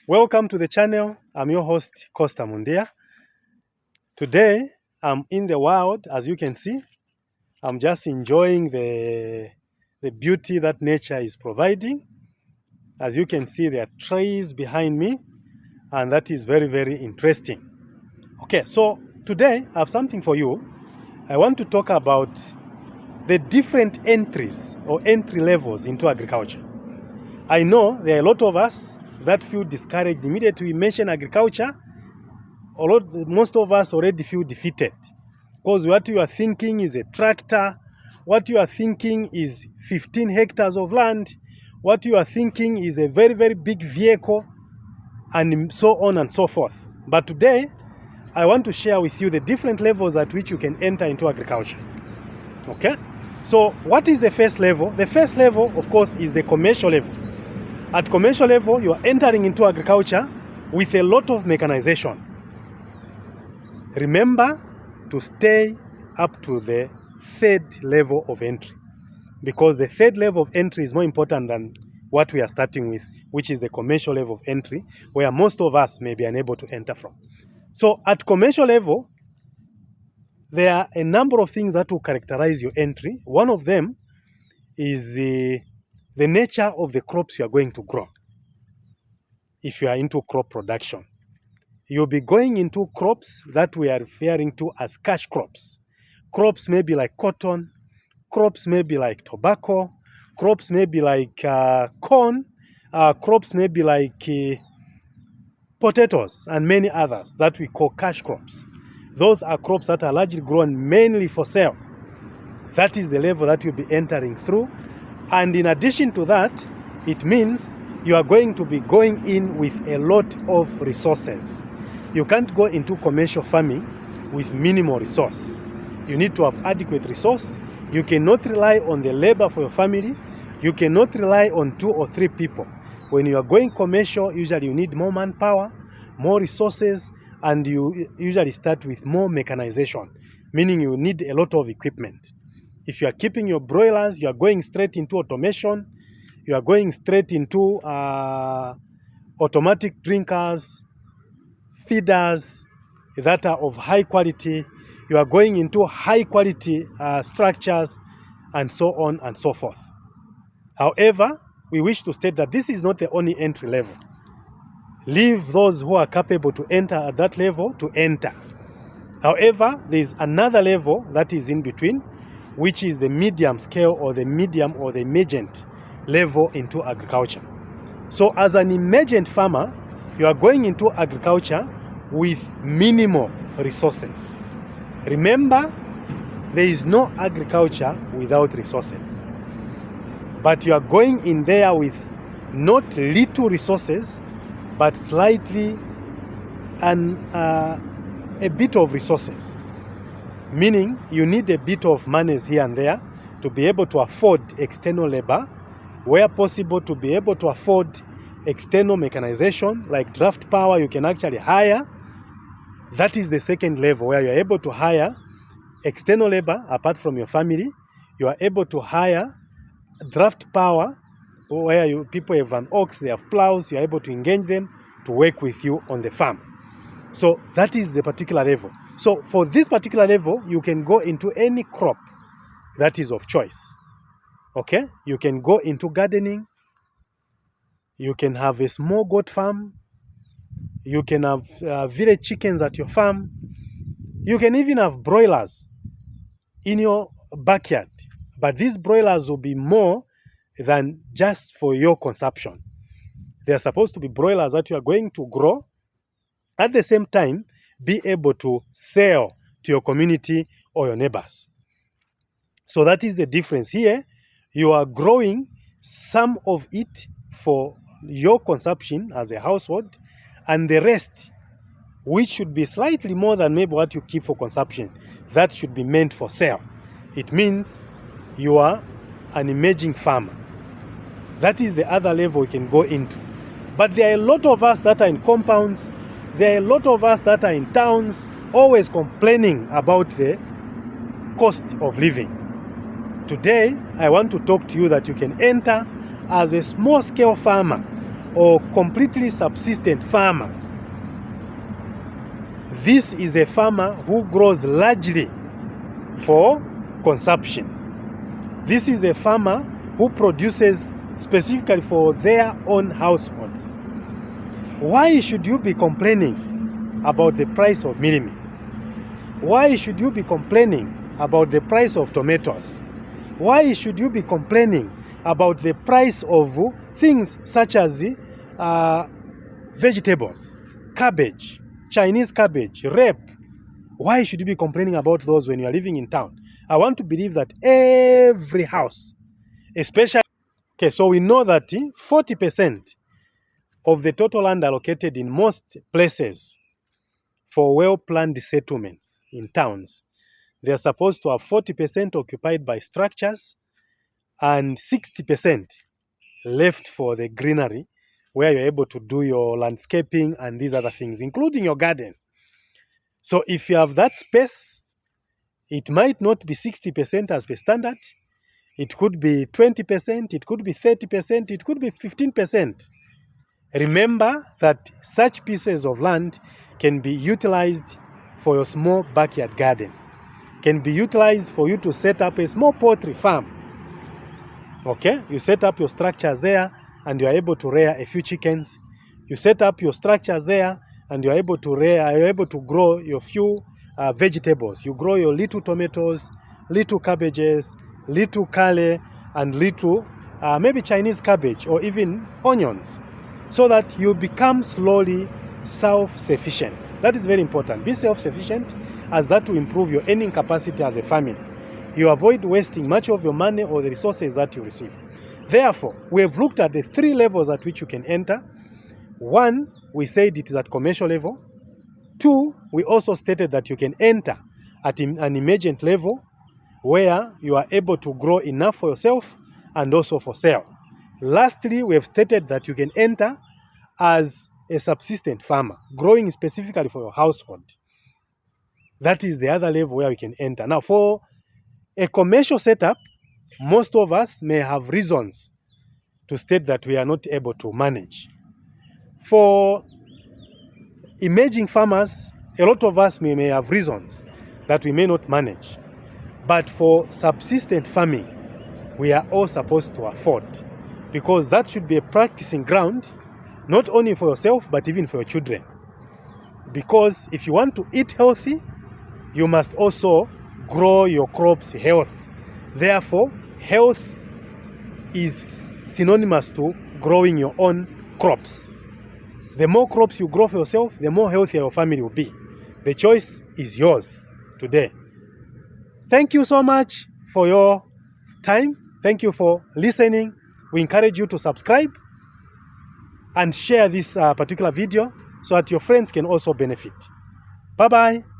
Welcome to the channel. I'm your host, Costa Mundia. Today, I'm in the wild. As you can see, I'm just enjoying the beauty that nature is providing. As you can see, there are trees behind me, and that is very, very interesting. Okay, so today I have something for you. I want to talk about the different entries or entry levels into agriculture. I know there are a lot of us that feel discouraged immediately we mention agriculture. Most of us already feel defeated because what you are thinking is a tractor, what you are thinking is 15 hectares of land, what you are thinking is a very, very big vehicle, and so on and so forth. But today, I want to share with you the different levels at which you can enter into agriculture. Okay? So what is the first level? The first level, of course, is the commercial level. At commercial level, you are entering into agriculture with a lot of mechanization. Remember to stay up to the third level of entry, because the third level of entry is more important than what we are starting with, which is the commercial level of entry, where most of us may be unable to enter from. So at commercial level, there are a number of things that will characterize your entry. One of them is the nature of the crops you are going to grow. If you are into crop production, you'll be going into crops that we are referring to as cash crops. Crops may be like cotton, crops may be like tobacco, crops may be like corn, crops may be like potatoes, and many others that we call cash crops. Those are crops that are largely grown mainly for sale. That is the level that you'll be entering through. And in addition to that, it means you are going to be going in with a lot of resources. You can't go into commercial farming with minimal resource. You need to have adequate resource. You cannot rely on the labor for your family. You cannot rely on 2 or 3 people. When you are going commercial, usually you need more manpower, more resources, and you usually start with more mechanization, meaning you need a lot of equipment. If you are keeping your broilers, you are going straight into automation. You are going straight into automatic drinkers, feeders that are of high quality. You are going into high quality structures, and so on and so forth. However, we wish to state that this is not the only entry level. Leave those who are capable to enter at that level to enter. However, there is another level that is in between, which is the medium scale or the medium or the emergent level into agriculture. So as an emergent farmer, you are going into agriculture with minimal resources. Remember, there is no agriculture without resources. But you are going in there with not little resources, but slightly and a bit of resources. Meaning you need a bit of monies here and there to be able to afford external labor, where possible to be able to afford external mechanization like draft power you can actually hire. That is the second level, where you're able to hire external labor apart from your family. You are able to hire draft power, where people have an ox, they have plows, you're able to engage them to work with you on the farm. So that is the particular level. So for this particular level, you can go into any crop that is of choice. Okay? You can go into gardening. You can have a small goat farm. You can have village chickens at your farm. You can even have broilers in your backyard. But these broilers will be more than just for your consumption. They are supposed to be broilers that you are going to grow. At the same time, be able to sell to your community or your neighbors. So that is the difference here. You are growing some of it for your consumption as a household, and the rest, which should be slightly more than maybe what you keep for consumption, that should be meant for sale. It means you are an emerging farmer. That is the other level you can go into. But there are a lot of us that are in compounds. There are a lot of us that are in towns, always complaining about the cost of living. Today, I want to talk to you that you can enter as a small-scale farmer or completely subsistent farmer. This is a farmer who grows largely for consumption. This is a farmer who produces specifically for their own households. Why should you be complaining about the price of milimi? Why should you be complaining about the price of tomatoes? Why should you be complaining about the price of things such as vegetables, cabbage, Chinese cabbage, rape? Why should you be complaining about those when you are living in town? I want to believe that every house, especially, okay, so we know that 40% of the total land allocated in most places for well-planned settlements in towns, they are supposed to have 40% occupied by structures and 60% left for the greenery, where you're able to do your landscaping and these other things, including your garden. So if you have that space, it might not be 60% as per standard. It could be 20%, it could be 30%, it could be 15%. Remember that such pieces of land can be utilized for your small backyard garden, can be utilized for you to set up a small poultry farm. Okay, you set up your structures there and you are able to rear a few chickens. You set up your structures there and you are able to grow your few vegetables. You grow your little tomatoes, little cabbages, little kale, and little maybe Chinese cabbage or even onions, so that you become slowly self-sufficient. That is very important. Be self-sufficient, as that will improve your earning capacity as a family. You avoid wasting much of your money or the resources that you receive. Therefore, we have looked at the 3 levels at which you can enter. 1, we said it is at commercial level. 2, we also stated that you can enter at an emergent level, where you are able to grow enough for yourself and also for sale. Lastly, we have stated that you can enter as a subsistent farmer, growing specifically for your household. That is the other level where we can enter. Now, for a commercial setup, most of us may have reasons to state that we are not able to manage. For emerging farmers, a lot of us may have reasons that we may not manage. But for subsistent farming, we are all supposed to afford, because that should be a practicing ground, not only for yourself, but even for your children. Because if you want to eat healthy, you must also grow your crops healthy. Therefore, health is synonymous to growing your own crops. The more crops you grow for yourself, the more healthier your family will be. The choice is yours today. Thank you so much for your time. Thank you for listening. We encourage you to subscribe and share this particular video so that your friends can also benefit. Bye-bye.